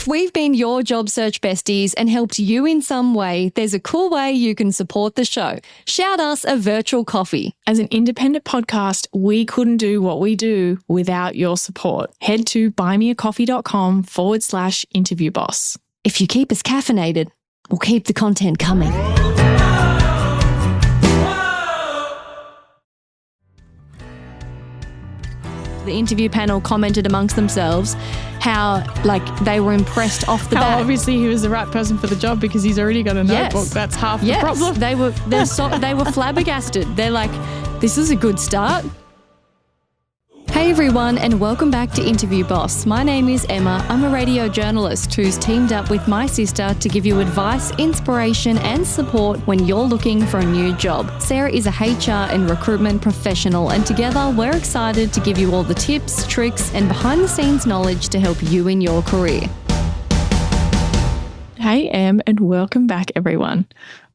If we've been your job search besties and helped you in some way, there's a cool way you can support the show. Shout us a virtual coffee. As an independent podcast, we couldn't do what we do without your support. Head to buymeacoffee.com/interviewboss. If you keep us caffeinated, we'll keep the content coming. The interview panel commented amongst themselves how, they were impressed off the bat. Obviously he was the right person for the job because he's already got a notebook. That's half the problem. They were flabbergasted. They're like, this is a good start. Hey everyone, and welcome back to Interview Boss. My name is Emma. I'm a radio journalist who's teamed up with my sister to give you advice, inspiration and support when you're looking for a new job. Sarah is a HR and recruitment professional, and together we're excited to give you all the tips, tricks and behind the scenes knowledge to help you in your career. Hey Em, and welcome back everyone.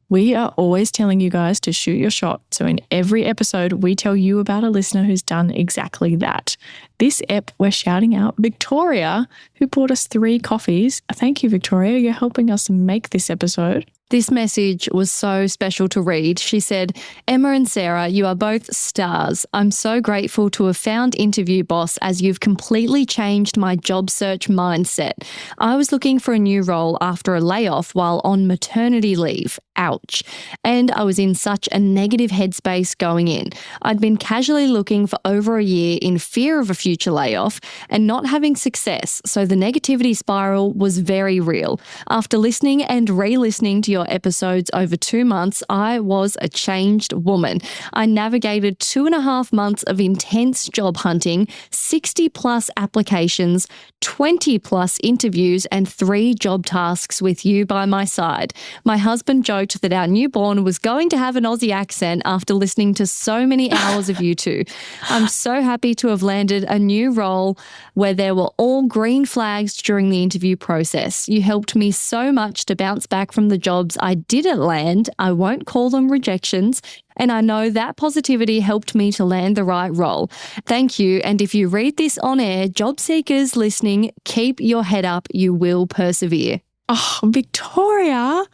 We are always telling you guys to shoot your shot. So in every episode, we tell you about a listener who's done exactly that. This ep, we're shouting out Victoria, who bought us 3 coffees. Thank you, Victoria. You're helping us make this episode. This message was so special to read. She said, Emma and Sarah, you are both stars. I'm so grateful to have found Interview Boss as you've completely changed my job search mindset. I was looking for a new role after a layoff while on maternity leave. Ouch. And I was in such a negative headspace going in. I'd been casually looking for over a year in fear of a future layoff and not having success, so the negativity spiral was very real. After listening and re-listening to your episodes over 2 months, I was a changed woman. I navigated 2.5 months of intense job hunting, 60 plus applications, 20 plus interviews and 3 job tasks with you by my side. My husband joked that our newborn was going to have an Aussie accent after listening to so many hours of you two. I'm so happy to have landed a new role where there were all green flags during the interview process. You helped me so much to bounce back from the jobs I didn't land. I won't call them rejections. And I know that positivity helped me to land the right role. Thank you. And if you read this on air, job seekers listening, keep your head up. You will persevere. Oh, Victoria,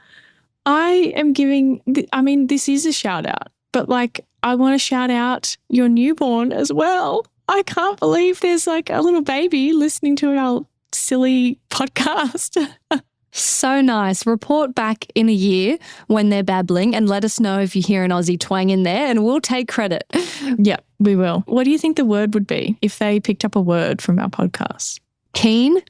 this is a shout out, but I want to shout out your newborn as well. I can't believe there's a little baby listening to our silly podcast. So nice. Report back in a year when they're babbling and let us know if you hear an Aussie twang in there and we'll take credit. Yeah, we will. What do you think the word would be if they picked up a word from our podcast? Keen?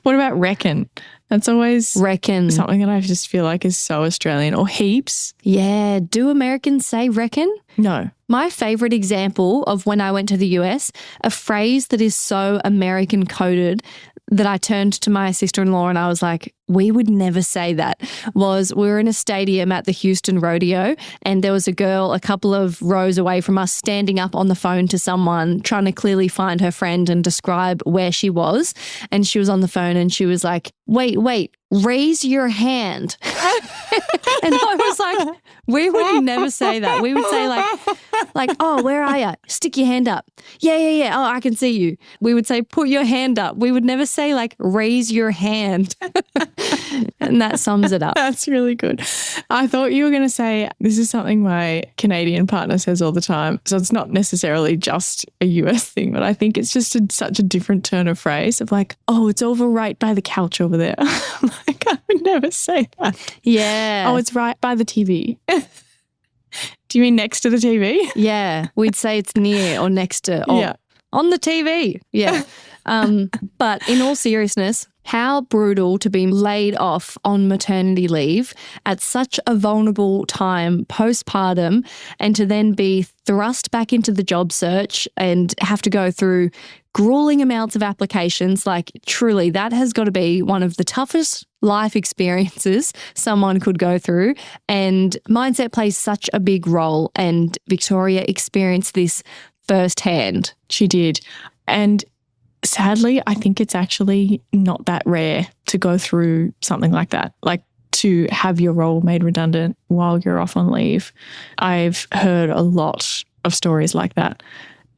What about reckon? That's always reckon. Something that I just feel like is so Australian. Or heaps. Yeah. Do Americans say reckon? No. My favourite example of when I went to the US, a phrase that is so American coded that I turned to my sister-in-law and I was like, we would never say that, was we were in a stadium at the Houston Rodeo and there was a girl a couple of rows away from us standing up on the phone to someone trying to clearly find her friend and describe where she was. And she was on the phone and she was like, wait, raise your hand. And I was like, we would never say that. We would say like, oh, where are you? Stick your hand up. Yeah. Oh, I can see you. We would say, put your hand up. We would never say raise your hand. And that sums it up. That's really good. I thought you were going to say, this is something my Canadian partner says all the time. So it's not necessarily just a US thing, but I think it's just such a different turn of phrase of oh, it's over right by the couch over there. I would never say that. Yeah. Oh, it's right by the TV. Do you mean next to the TV? Yeah. We'd say it's near or next to or on the TV. Yeah. But in all seriousness, how brutal to be laid off on maternity leave at such a vulnerable time postpartum and to then be thrust back into the job search and have to go through grueling amounts of applications. Truly, that has got to be one of the toughest life experiences someone could go through. And mindset plays such a big role. And Victoria experienced this firsthand. She did. And sadly, I think it's actually not that rare to go through something like that, to have your role made redundant while you're off on leave. I've heard a lot of stories like that.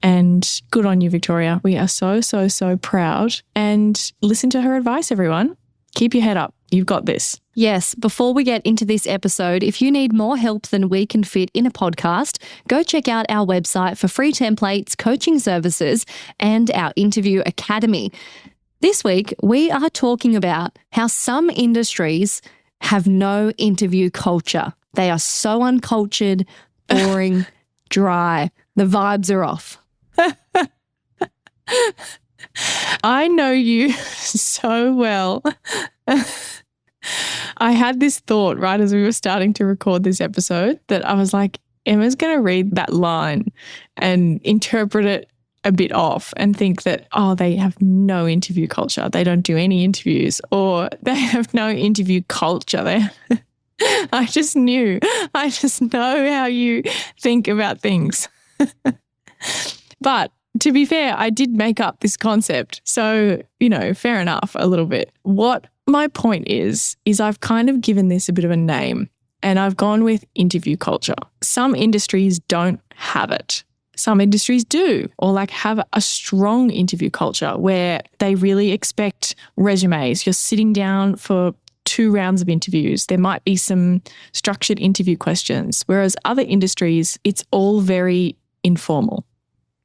And good on you, Victoria. We are so, so, so proud. And listen to her advice, everyone. Keep your head up. You've got this. Yes, before we get into this episode, if you need more help than we can fit in a podcast, go check out our website for free templates, coaching services, and our interview academy. This week, we are talking about how some industries have no interview culture. They are so uncultured, boring, dry. The vibes are off. I know you so well. I had this thought right as we were starting to record this episode that I was like, Emma's going to read that line and interpret it a bit off and think that, oh, they have no interview culture. They don't do any interviews, or they have no interview culture. I just knew. I just know how you think about things. But to be fair, I did make up this concept. So, fair enough a little bit. What my point is I've kind of given this a bit of a name, and I've gone with interview culture. Some industries don't have it. Some industries do, or have a strong interview culture where they really expect resumes. You're sitting down for 2 rounds of interviews. There might be some structured interview questions, whereas other industries, it's all very informal.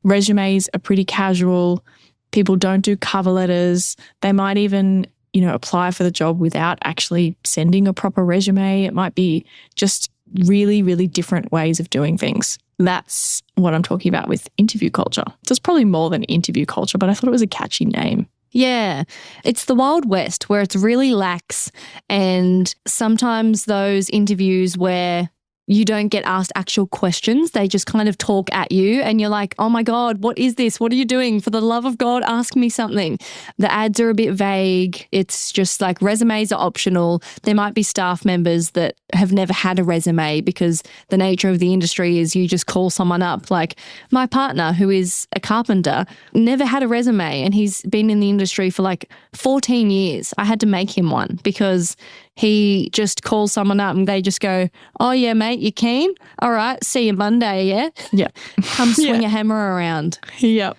Resumes are pretty casual. People don't do cover letters. They might even, apply for the job without actually sending a proper resume. It might be just really, really different ways of doing things. That's what I'm talking about with interview culture. So it's probably more than interview culture, but I thought it was a catchy name. Yeah, it's the Wild West where it's really lax, and sometimes those interviews where you don't get asked actual questions, they just kind of talk at you and you're like, oh my God, what is this? What are you doing? For the love of God, ask me something. The ads are a bit vague. It's just like resumes are optional. There might be staff members that have never had a resume because the nature of the industry is you just call someone up. Like my partner, who is a carpenter, never had a resume, and he's been in the industry for 14 years. I had to make him one because he just calls someone up and they just go, oh yeah, mate, you keen? All right, see you Monday, yeah? Yeah. Come swing a hammer around. Yep.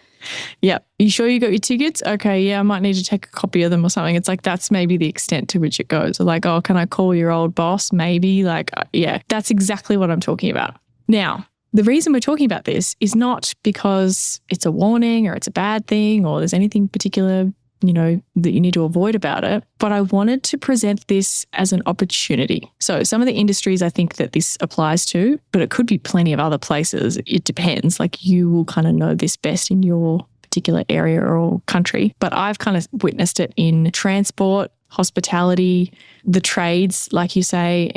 You sure you got your tickets? Okay, yeah, I might need to take a copy of them or something. It's that's maybe the extent to which it goes. Or oh, can I call your old boss? Maybe. Yeah, that's exactly what I'm talking about. Now, the reason we're talking about this is not because it's a warning or it's a bad thing or there's anything particular that you need to avoid about it. But I wanted to present this as an opportunity. So some of the industries I think that this applies to, but it could be plenty of other places. It depends. You will kind of know this best in your particular area or country. But I've kind of witnessed it in transport, hospitality, the trades, like you say,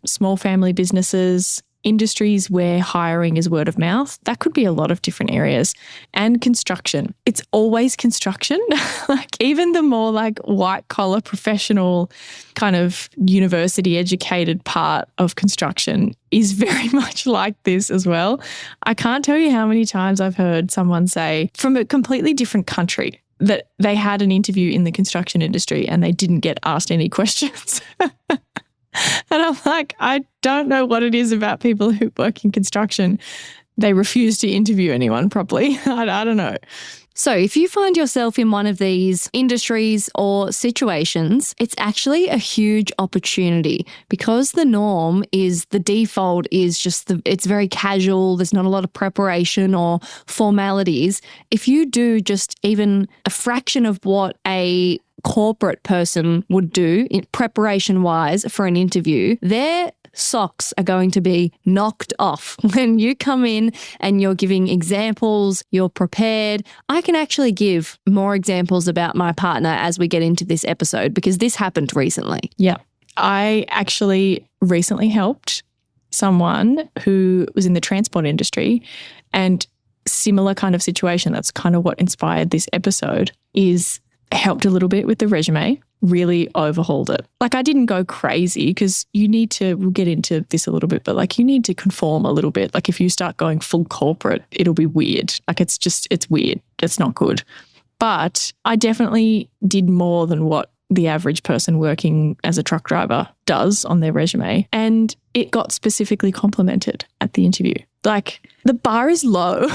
small family businesses, industries where hiring is word of mouth. That could be a lot of different areas. And construction. It's always construction. Even the more white collar professional kind of university educated part of construction is very much like this as well. I can't tell you how many times I've heard someone say from a completely different country that they had an interview in the construction industry and they didn't get asked any questions. And I'm like, I don't know what it is about people who work in construction. They refuse to interview anyone properly. I don't know. So if you find yourself in one of these industries or situations, it's actually a huge opportunity because the norm is the default is just it's very casual. There's not a lot of preparation or formalities. If you do just even a fraction of what a corporate person would do in preparation-wise for an interview, their socks are going to be knocked off when you come in and you're giving examples, you're prepared. I can actually give more examples about my partner as we get into this episode because this happened recently. Yeah. I actually recently helped someone who was in the transport industry, and similar kind of situation, that's kind of what inspired this episode, is helped a little bit with the resume, really overhauled it. I didn't go crazy because you need to, we'll get into this a little bit, but you need to conform a little bit. If you start going full corporate, it'll be weird. It's weird. It's not good. But I definitely did more than what the average person working as a truck driver does on their resume. And it got specifically complimented at the interview. Like the bar is low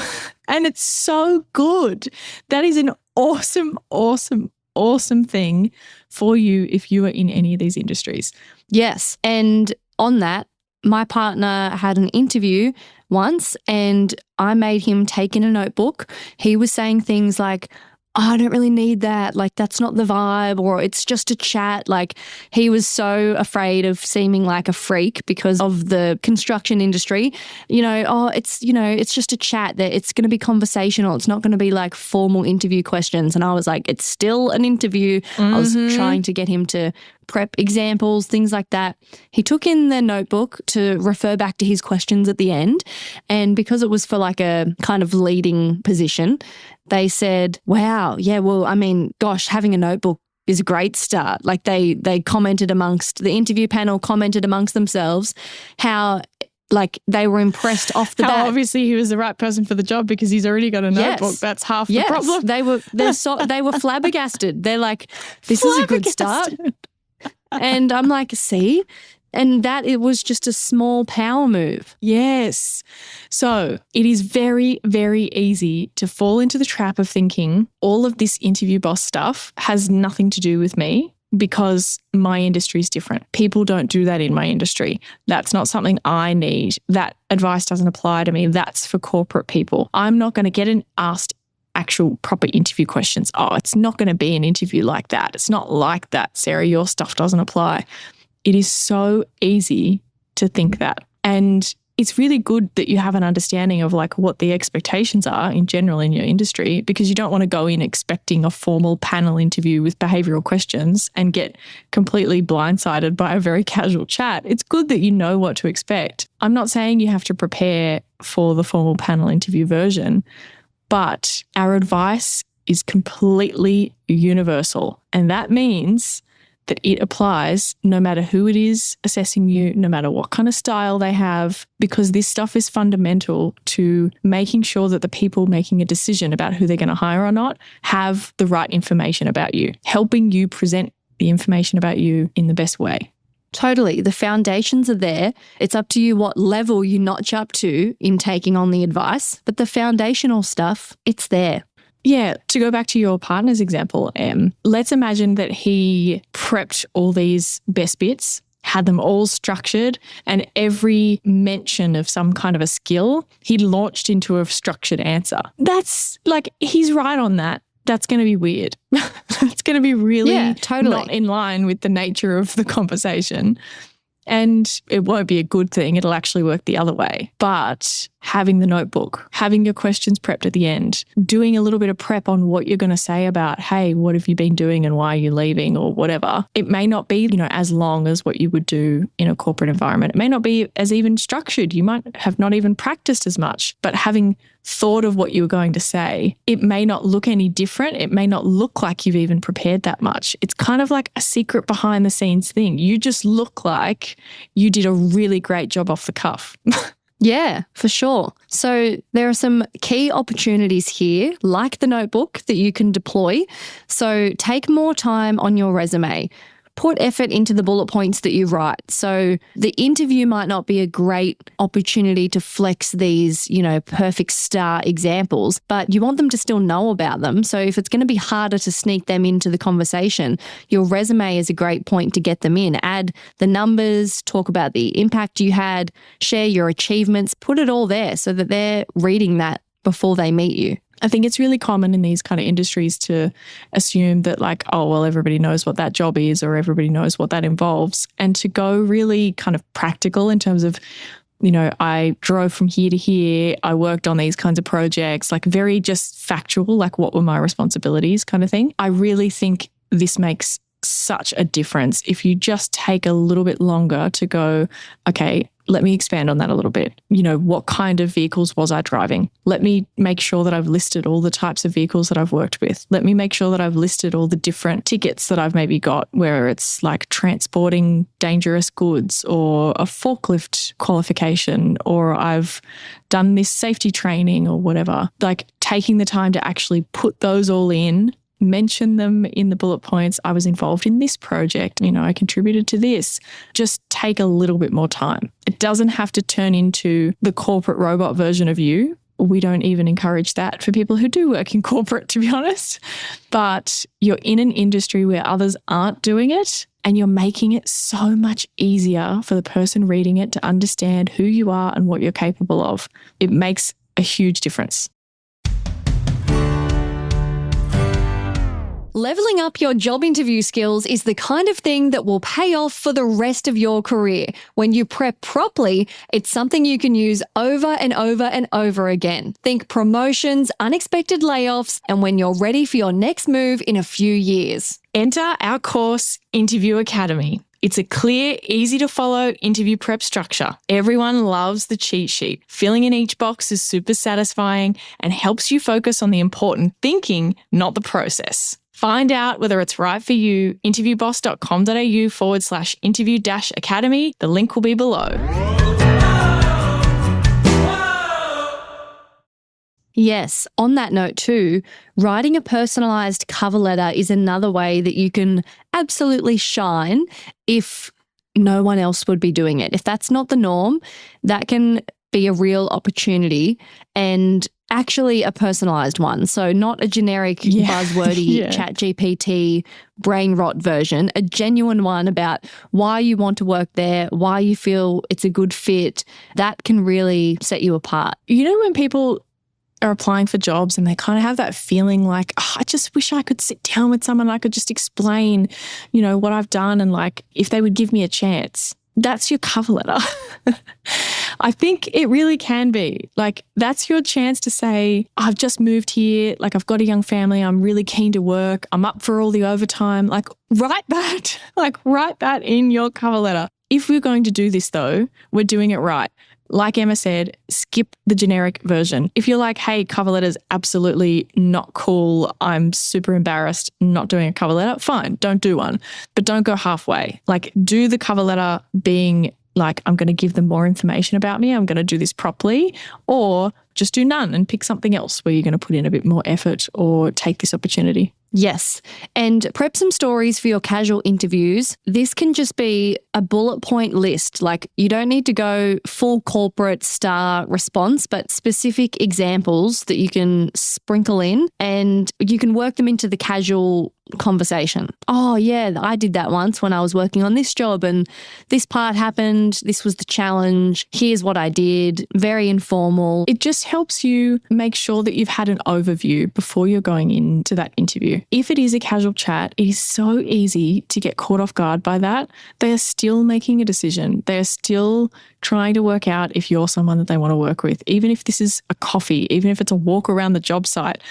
and it's so good. That is an awesome, awesome, awesome thing for you if you are in any of these industries. Yes. And on that, my partner had an interview once and I made him take in a notebook. He was saying things like, oh, I don't really need that. Like, that's not the vibe, or it's just a chat. Like, he was so afraid of seeming like a freak because of the construction industry. It's just a chat, that it's going to be conversational. It's not going to be like formal interview questions. And I was like, it's still an interview. I was trying to get him to prep examples, things like that. He took in the notebook to refer back to his questions at the end. And because it was for like a kind of leading position, they said, wow, yeah, well, I mean, gosh, having a notebook is a great start. Like they commented amongst the interview panel, commented amongst themselves how like they were impressed off the bat. Obviously he was the right person for the job because he's already got a notebook. That's half the problem. They were flabbergasted. They're like, this is a good start. And I'm like, see? And that it was just a small power move. Yes. So it is very, very easy to fall into the trap of thinking all of this interview boss stuff has nothing to do with me because my industry is different. People don't do that in my industry. That's not something I need. That advice doesn't apply to me. That's for corporate people. I'm not going to get asked actual proper interview questions. Oh, it's not going to be an interview like that. It's not like that, Sarah. Your stuff doesn't apply. It is so easy to think that. And it's really good that you have an understanding of like what the expectations are in general in your industry, because you don't want to go in expecting a formal panel interview with behavioral questions and get completely blindsided by a very casual chat. It's good that you know what to expect. I'm not saying you have to prepare for the formal panel interview version, but our advice is completely universal. And that means that it applies no matter who it is assessing you, no matter what kind of style they have, because this stuff is fundamental to making sure that the people making a decision about who they're going to hire or not have the right information about you, helping you present the information about you in the best way. Totally. The foundations are there. It's up to you what level you notch up to in taking on the advice, but the foundational stuff, it's there. Yeah, to go back to your partner's example, let's imagine that he prepped all these best bits, had them all structured, and every mention of some kind of a skill, he launched into a structured answer. That's like, he's right on that. That's going to be weird. That's going to be really not in line with the nature of the conversation. And it won't be a good thing. It'll actually work the other way. But having the notebook, having your questions prepped at the end, doing a little bit of prep on what you're going to say about, hey, what have you been doing and why are you leaving or whatever. It may not be, as long as what you would do in a corporate environment. It may not be as even structured. You might have not even practiced as much, but having thought of what you were going to say, it may not look any different. It may not look like you've even prepared that much. It's kind of like a secret behind the scenes thing. You just look like you did a really great job off the cuff. Yeah, for sure. So there are some key opportunities here, like the notebook, that you can deploy. So take more time on your resume. Put effort into the bullet points that you write. So the interview might not be a great opportunity to flex these, perfect star examples, but you want them to still know about them. So if it's going to be harder to sneak them into the conversation, your resume is a great point to get them in. Add the numbers, talk about the impact you had, share your achievements, put it all there so that they're reading that before they meet you. I think it's really common in these kind of industries to assume that like, oh, well, everybody knows what that job is or everybody knows what that involves. And to go really kind of practical in terms of, I drove from here to here, I worked on these kinds of projects, like very just factual, like what were my responsibilities kind of thing. I really think this makes such a difference if you just take a little bit longer to go, okay, let me expand on that a little bit. What kind of vehicles was I driving? Let me make sure that I've listed all the types of vehicles that I've worked with. Let me make sure that I've listed all the different tickets that I've maybe got, where it's like transporting dangerous goods or a forklift qualification, or I've done this safety training or whatever. Like taking the time to actually put those all in mention them in the bullet points. I was involved in this project. I contributed to this. Just take a little bit more time. It doesn't have to turn into the corporate robot version of you. We don't even encourage that for people who do work in corporate, to be honest. But you're in an industry where others aren't doing it, and you're making it so much easier for the person reading it to understand who you are and what you're capable of. It makes a huge difference. Leveling up your job interview skills is the kind of thing that will pay off for the rest of your career. When you prep properly, it's something you can use over and over and over again. Think promotions, unexpected layoffs, and when you're ready for your next move in a few years. Enter our course, Interview Academy. It's a clear, easy to follow interview prep structure. Everyone loves the cheat sheet. Filling in each box is super satisfying and helps you focus on the important thinking, not the process. Find out whether it's right for you. interviewboss.com.au/interview-academy. The link will be below. Yes, on that note too, writing a personalised cover letter is another way that you can absolutely shine if no one else would be doing it. If that's not the norm, that can be a real opportunity, and actually a personalised one. So not a generic buzzwordy ChatGPT brain rot version, a genuine one about why you want to work there, why you feel it's a good fit. That can really set you apart. When people are applying for jobs and they kind of have that feeling like, I just wish I could sit down with someone and I could just explain, what I've done, and like if they would give me a chance. That's your cover letter. I think it really can be. Like, that's your chance to say, I've just moved here. Like, I've got a young family. I'm really keen to work. I'm up for all the overtime. Like, write that. Write that in your cover letter. If we're going to do this, though, we're doing it right. Like Emma said, skip the generic version. If you're like, hey, cover letter's absolutely not cool, I'm super embarrassed not doing a cover letter, fine, don't do one. But don't go halfway. Like, do the cover letter being like, I'm going to give them more information about me, I'm going to do this properly, or just do none and pick something else where you're going to put in a bit more effort or take this opportunity. Yes. And prep some stories for your casual interviews. This can just be a bullet point list. Like, you don't need to go full corporate star response, but specific examples that you can sprinkle in, and you can work them into the casual conversation. Oh yeah, I did that once when I was working on this job and this part happened. This was the challenge. Here's what I did. Very informal. It just helps you make sure that you've had an overview before you're going into that interview. If it is a casual chat, it is so easy to get caught off guard by that. They are still making a decision. They are still trying to work out if you're someone that they want to work with, even if this is a coffee, even if it's a walk around the job site.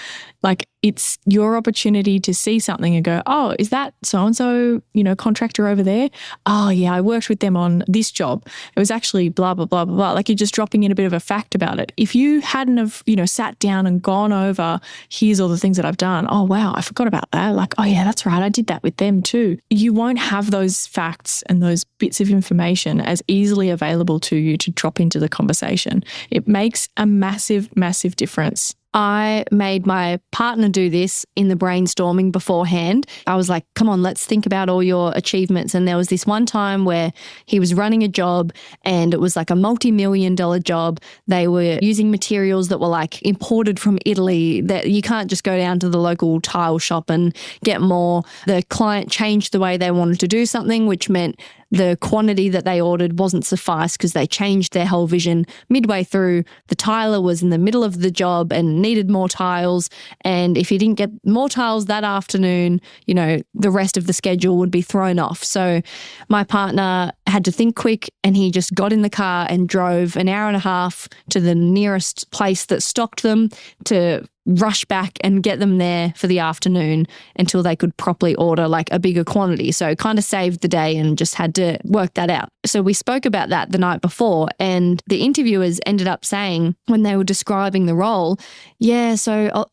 Like, it's your opportunity to see something and go, oh, is that so-and-so, contractor over there? Oh yeah, I worked with them on this job. It was actually blah, blah, blah, blah, blah. Like, you're just dropping in a bit of a fact about it. If you hadn't have, sat down and gone over, here's all the things that I've done. Oh wow, I forgot about that. Like, oh yeah, that's right, I did that with them too. You won't have those facts and those bits of information as easily available to you to drop into the conversation. It makes a massive, massive difference. I made my partner do this in the brainstorming beforehand. I was like, come on, let's think about all your achievements. And there was this one time where he was running a job and it was like a multi-million-dollar job. They were using materials that were like imported from Italy, that you can't just go down to the local tile shop and get more. The client changed the way they wanted to do something, which meant the quantity that they ordered wasn't suffice because they changed their whole vision midway through. The tiler was in the middle of the job and needed more tiles. And if he didn't get more tiles that afternoon, the rest of the schedule would be thrown off. So my partner had to think quick, and he just got in the car and drove an hour and a half to the nearest place that stocked them to rush back and get them there for the afternoon until they could properly order like a bigger quantity. So kind of saved the day and just had to work that out. So we spoke about that the night before, and the interviewers ended up saying when they were describing the role, yeah, so,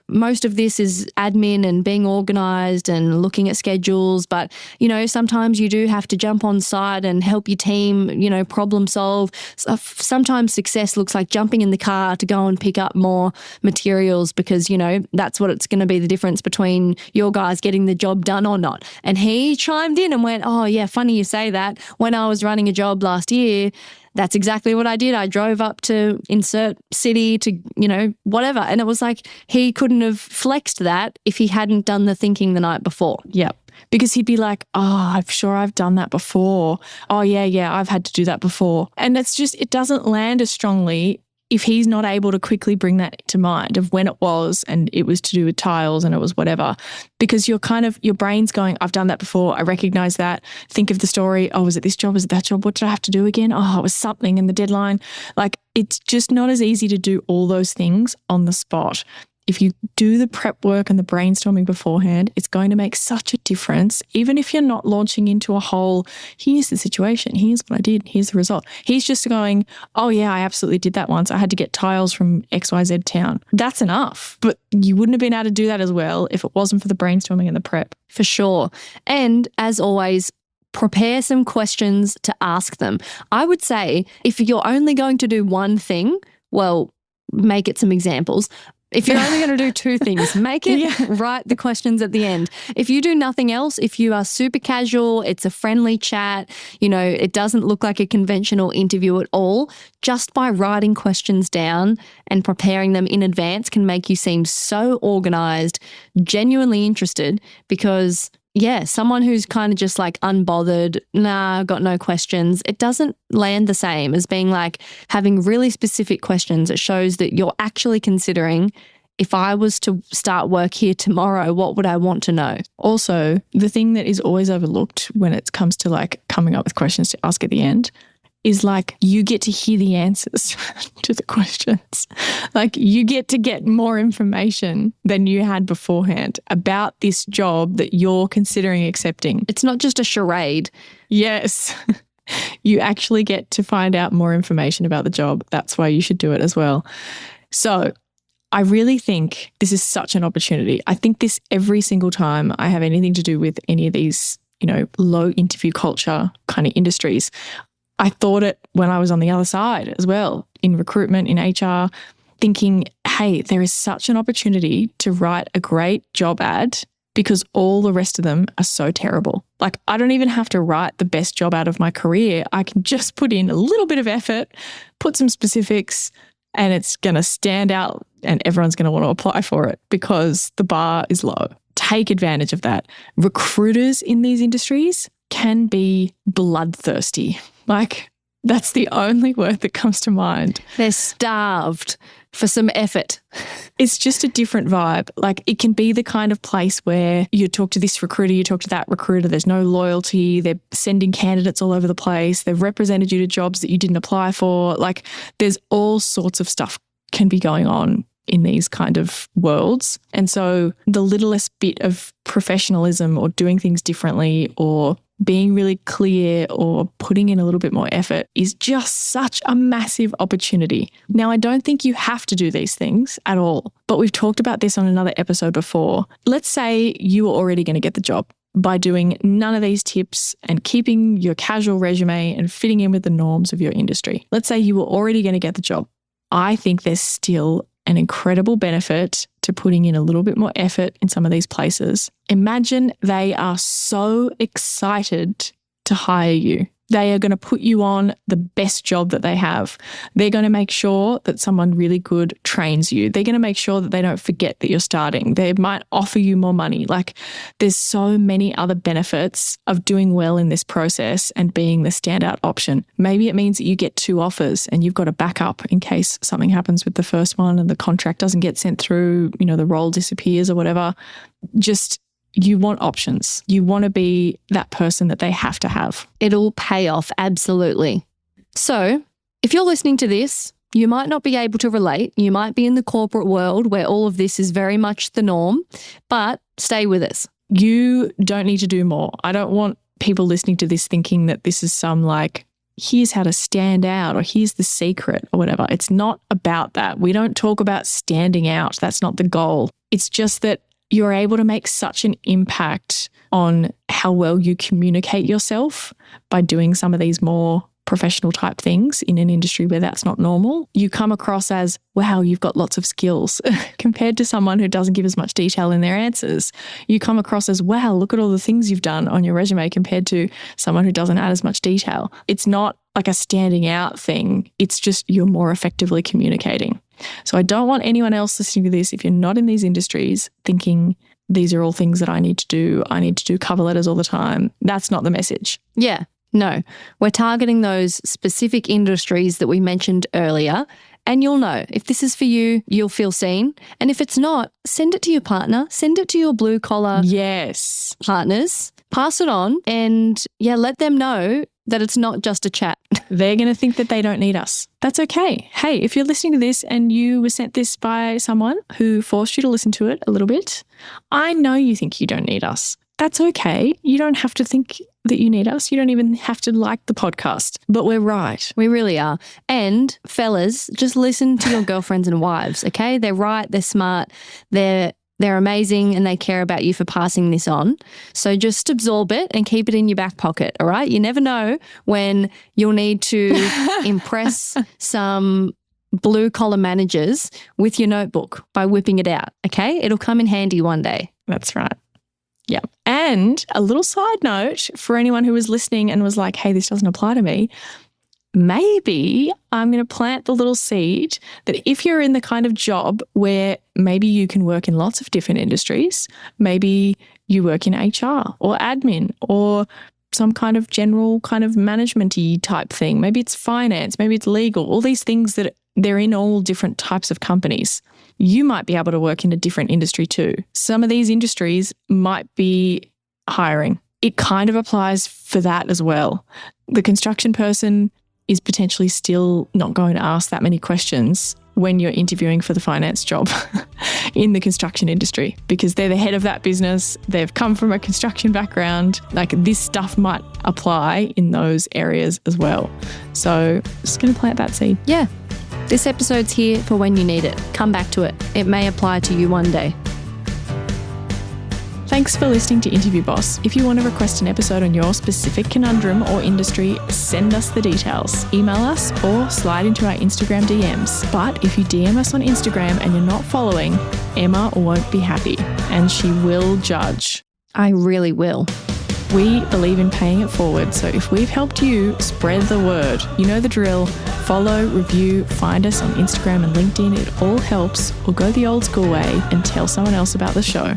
most of this is admin and being organized and looking at schedules, but, sometimes you do have to jump on site and help your team, problem solve. Sometimes success looks like jumping in the car to go and pick up more materials because, that's what it's going to be the difference between your guys getting the job done or not. And he chimed in and went, oh, yeah, funny you say that. When I was running a job last year, that's exactly what I did. I drove up to insert city to, whatever. And it was like he couldn't have flexed that if he hadn't done the thinking the night before. Yep. Because he'd be like, oh, I'm sure I've done that before. Oh, yeah, I've had to do that before. And it doesn't land as strongly if he's not able to quickly bring that to mind of when it was and it was to do with tiles and it was whatever. Because your brain's going, I've done that before. I recognize that. Think of the story. Oh, was it this job? Was it that job? What did I have to do again? Oh, it was something in the deadline. Like, it's just not as easy to do all those things on the spot. If you do the prep work and the brainstorming beforehand, it's going to make such a difference, even if you're not launching into a whole, here's the situation, here's what I did, here's the result. He's just going, oh yeah, I absolutely did that once. I had to get tiles from XYZ town. That's enough. But you wouldn't have been able to do that as well if it wasn't for the brainstorming and the prep. For sure. And as always, prepare some questions to ask them. I would say if you're only going to do one thing, well, make it some examples. If you're only going to do two things, make it write the questions at the end. If you do nothing else, if you are super casual, it's a friendly chat, it doesn't look like a conventional interview at all, just by writing questions down and preparing them in advance can make you seem so organized, genuinely interested, because someone who's kind of just like unbothered, got no questions, it doesn't land the same as being like having really specific questions. It shows that you're actually considering, if I was to start work here tomorrow, what would I want to know? Also, the thing that is always overlooked when it comes to like coming up with questions to ask at the end is like you get to hear the answers to the questions. Like you get to get more information than you had beforehand about this job that you're considering accepting. It's not just a charade. Yes. You actually get to find out more information about the job. That's why you should do it as well. So I really think this is such an opportunity. I think this every single time I have anything to do with any of these, low interview culture kind of industries. I thought it when I was on the other side as well, in recruitment, in HR, thinking, hey, there is such an opportunity to write a great job ad because all the rest of them are so terrible. Like, I don't even have to write the best job ad of my career. I can just put in a little bit of effort, put some specifics, and it's going to stand out and everyone's going to want to apply for it because the bar is low. Take advantage of that. Recruiters in these industries can be bloodthirsty. Like, that's the only word that comes to mind. They're starved for some effort. It's just a different vibe. Like, it can be the kind of place where you talk to this recruiter, you talk to that recruiter, there's no loyalty, they're sending candidates all over the place, they've represented you to jobs that you didn't apply for. Like, there's all sorts of stuff can be going on in these kind of worlds. And so the littlest bit of professionalism or doing things differently or being really clear or putting in a little bit more effort is just such a massive opportunity. Now, I don't think you have to do these things at all, but we've talked about this on another episode before. Let's say you were already going to get the job by doing none of these tips and keeping your casual resume and fitting in with the norms of your industry. Let's say you were already going to get the job. I think there's still an incredible benefit to putting in a little bit more effort in some of these places. Imagine they are so excited to hire you. They are going to put you on the best job that they have. They're going to make sure that someone really good trains you. They're going to make sure that they don't forget that you're starting. They might offer you more money. Like, there's so many other benefits of doing well in this process and being the standout option. Maybe it means that you get 2 offers and you've got a backup in case something happens with the first one and the contract doesn't get sent through, the role disappears or whatever. You want options. You want to be that person that they have to have. It'll pay off, absolutely. So if you're listening to this, you might not be able to relate. You might be in the corporate world where all of this is very much the norm, but stay with us. You don't need to do more. I don't want people listening to this thinking that this is some like, here's how to stand out or here's the secret or whatever. It's not about that. We don't talk about standing out. That's not the goal. It's just that you're able to make such an impact on how well you communicate yourself by doing some of these more professional type things in an industry where that's not normal. You come across as, wow, you've got lots of skills compared to someone who doesn't give as much detail in their answers. You come across as, wow, look at all the things you've done on your resume compared to someone who doesn't add as much detail. It's not like a standing out thing. It's just you're more effectively communicating. So I don't want anyone else listening to this, if you're not in these industries, thinking these are all things that I need to do. I need to do cover letters all the time. That's not the message. Yeah. No, we're targeting those specific industries that we mentioned earlier, and you'll know if this is for you, you'll feel seen. And if it's not, send it to your partner, send it to your blue collar partners, pass it on, and let them know that it's not just a chat. They're going to think that they don't need us. That's okay. Hey, if you're listening to this and you were sent this by someone who forced you to listen to it a little bit, I know you think you don't need us. That's okay. You don't have to think that you need us. You don't even have to like the podcast, but we're right. We really are. And fellas, just listen to your girlfriends and wives, okay? They're right. They're smart. They're amazing and they care about you for passing this on. So just absorb it and keep it in your back pocket, all right? You never know when you'll need to impress some blue-collar managers with your notebook by whipping it out, okay? It'll come in handy one day. That's right. Yeah. And a little side note for anyone who was listening and was like, hey, this doesn't apply to me. Maybe I'm going to plant the little seed that if you're in the kind of job where maybe you can work in lots of different industries, maybe you work in HR or admin or some kind of general kind of management-y type thing. Maybe it's finance, maybe it's legal, all these things that they're in all different types of companies. You might be able to work in a different industry too. Some of these industries might be hiring. It kind of applies for that as well. The construction person is potentially still not going to ask that many questions when you're interviewing for the finance job in the construction industry because they're the head of that business. They've come from a construction background. Like this stuff might apply in those areas as well. So just going to plant that seed. Yeah. This episode's here for when you need it. Come back to it. It may apply to you one day. Thanks for listening to Interview Boss. If you want to request an episode on your specific conundrum or industry, send us the details. Email us or slide into our Instagram DMs. But if you DM us on Instagram and you're not following, Emma won't be happy and she will judge. I really will. We believe in paying it forward, so if we've helped you, spread the word. You know the drill. Follow, review, find us on Instagram and LinkedIn. It all helps. Or go the old school way and tell someone else about the show.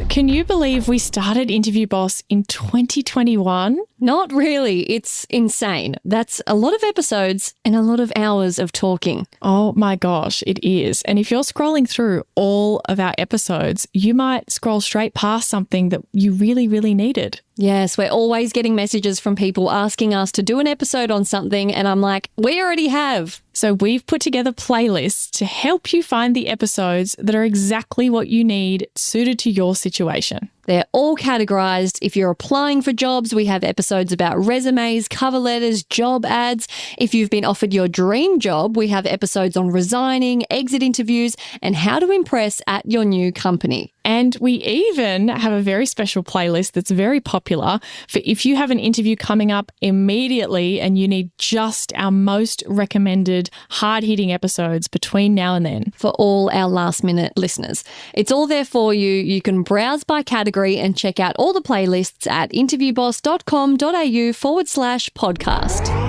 Can you believe we started Interview Boss in 2021? Not really. It's insane. That's a lot of episodes and a lot of hours of talking. Oh my gosh, it is. And if you're scrolling through all of our episodes, you might scroll straight past something that you really, really needed. Yes, we're always getting messages from people asking us to do an episode on something, and I'm like, we already have. So we've put together playlists to help you find the episodes that are exactly what you need, suited to your situation. They're all categorized. If you're applying for jobs, we have episodes about resumes, cover letters, job ads. If you've been offered your dream job, we have episodes on resigning, exit interviews, and how to impress at your new company. And we even have a very special playlist that's very popular for if you have an interview coming up immediately and you need just our most recommended hard-hitting episodes between now and then. For all our last-minute listeners. It's all there for you. You can browse by category and check out all the playlists at interviewboss.com.au/podcast.